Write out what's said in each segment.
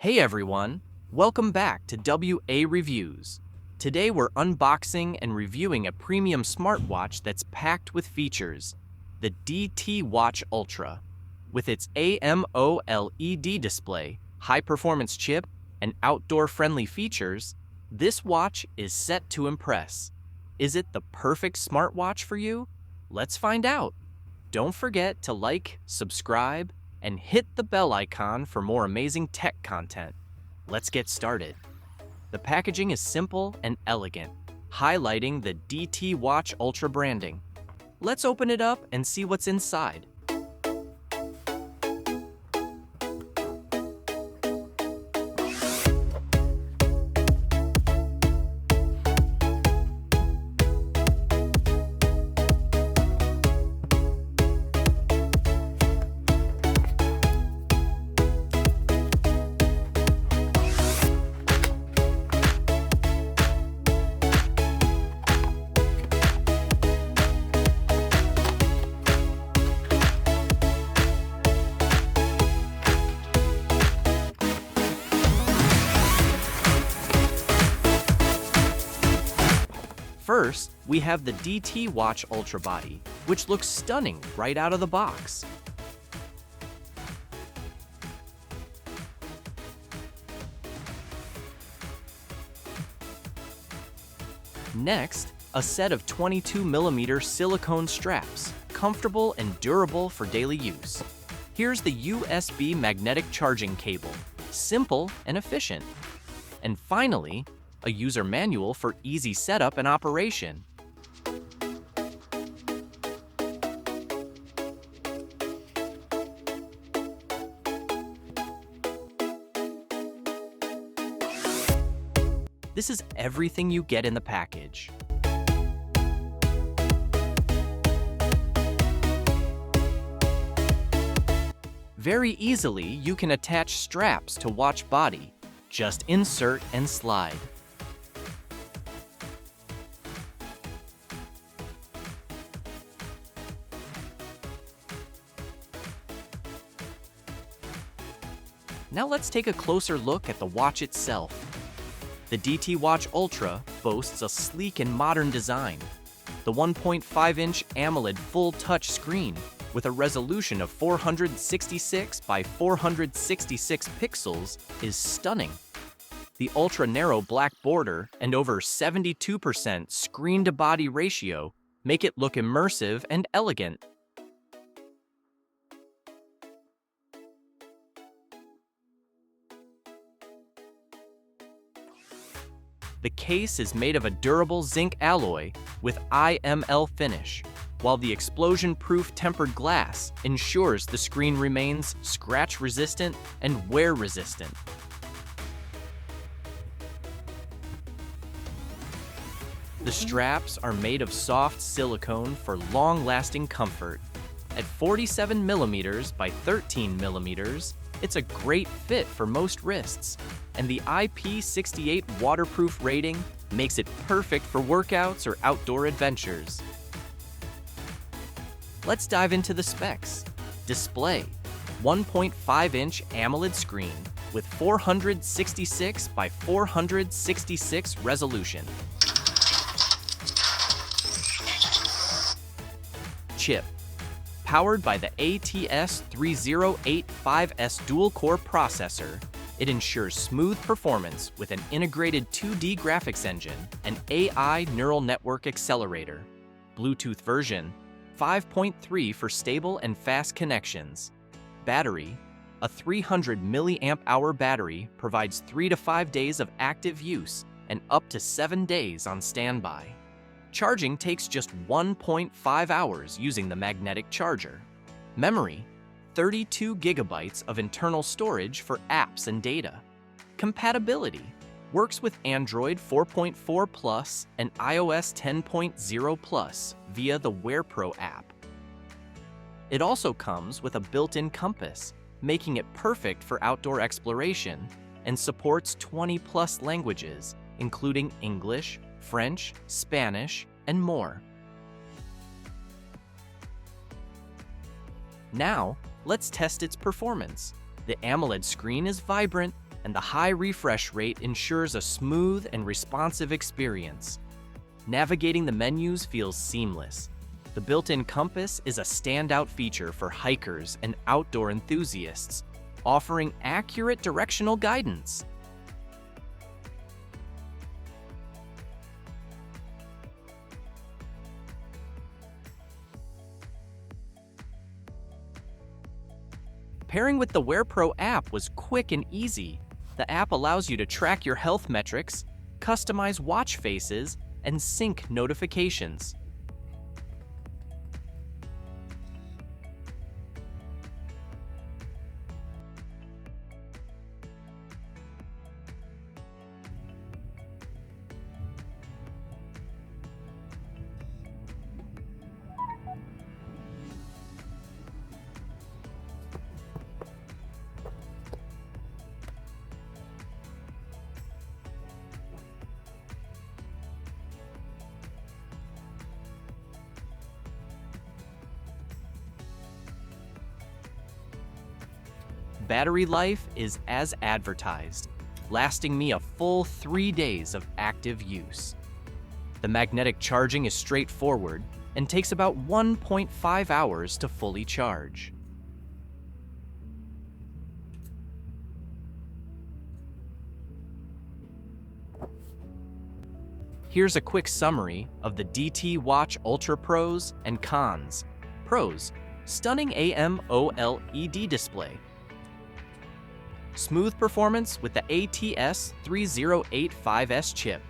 Hey everyone, welcome back to WA Reviews. Today we're unboxing and reviewing a premium smartwatch that's packed with features, the DT Watch Ultra. With its AMOLED display, high-performance chip, and outdoor-friendly features, this watch is set to impress. Is it the perfect smartwatch for you? Let's find out. Don't forget to like, subscribe, and hit the bell icon for more amazing tech content. Let's get started. The packaging is simple and elegant, highlighting the DT Watch Ultra branding. Let's open it up and see what's inside. First, we have the DT Watch Ultra body, which looks stunning right out of the box. Next, a set of 22mm silicone straps, comfortable and durable for daily use. Here's the USB magnetic charging cable, simple and efficient. And finally, a user manual for easy setup and operation. This is everything you get in the package. Very easily, you can attach straps to watch body. Just insert and slide. Now let's take a closer look at the watch itself. The DT Watch Ultra boasts a sleek and modern design. The 1.5-inch AMOLED full-touch screen with a resolution of 466 by 466 pixels is stunning. The ultra-narrow black border and over 72% screen-to-body ratio make it look immersive and elegant. The case is made of a durable zinc alloy with IML finish, while the explosion-proof tempered glass ensures the screen remains scratch-resistant and wear-resistant. The straps are made of soft silicone for long-lasting comfort. At 47mm by 13mm, it's a great fit for most wrists, and the IP68 waterproof rating makes it perfect for workouts or outdoor adventures. Let's dive into the specs. Display: 1.5-inch AMOLED screen with 466 by 466 resolution. Chip: powered by the ATS3085S dual-core processor, it ensures smooth performance with an integrated 2D graphics engine and AI neural network accelerator. Bluetooth version 5.3 for stable and fast connections. Battery: a 300 mAh battery provides 3 to 5 days of active use and up to 7 days on standby. Charging takes just 1.5 hours using the magnetic charger. Memory: 32GB of internal storage for apps and data. Compatibility: works with Android 4.4 Plus and iOS 10.0 Plus via the Wear Pro app. It also comes with a built-in compass, making it perfect for outdoor exploration, and supports 20+ languages, including English, French, Spanish, and more. Now, let's test its performance. The AMOLED screen is vibrant, and the high refresh rate ensures a smooth and responsive experience. Navigating the menus feels seamless. The built-in compass is a standout feature for hikers and outdoor enthusiasts, offering accurate directional guidance. Pairing with the Wear Pro app was quick and easy. The app allows you to track your health metrics, customize watch faces, and sync notifications. Battery life is as advertised, lasting me a full 3 days of active use. The magnetic charging is straightforward and takes about 1.5 hours to fully charge. Here's a quick summary of the DT Watch Ultra pros and cons. Pros: stunning AMOLED display. Smooth performance with the ATS3085S chip.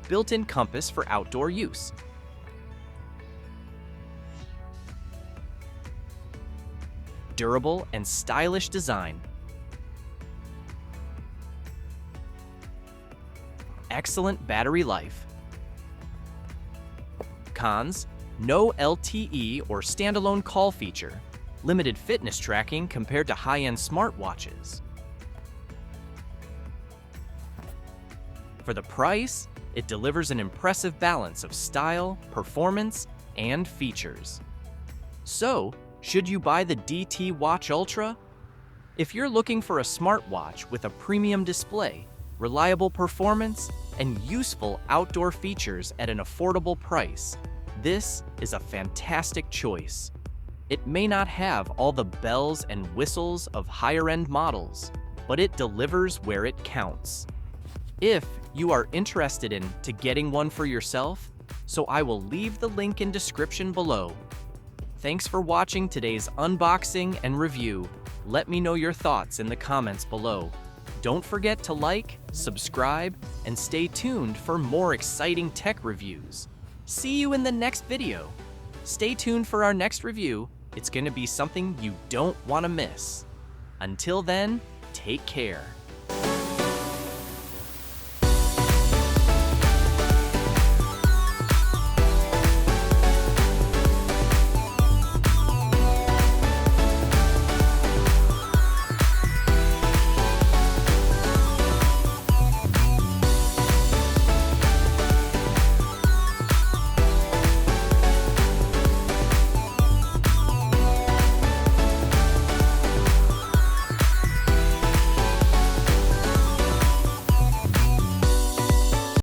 Built-in compass for outdoor use. Durable and stylish design. Excellent battery life. Cons: no LTE or standalone call feature. Limited fitness tracking compared to high-end smartwatches. For the price, it delivers an impressive balance of style, performance, and features. So, should you buy the DT Watch Ultra? If you're looking for a smartwatch with a premium display, reliable performance, and useful outdoor features at an affordable price, this is a fantastic choice. It may not have all the bells and whistles of higher-end models, but it delivers where it counts. If you are interested in getting one for yourself, so I will leave the link in description below. Thanks for watching today's unboxing and review. Let me know your thoughts in the comments below. Don't forget to like, subscribe, and stay tuned for more exciting tech reviews. See you in the next video. Stay tuned for our next review. It's going to be something you don't want to miss. Until then, take care.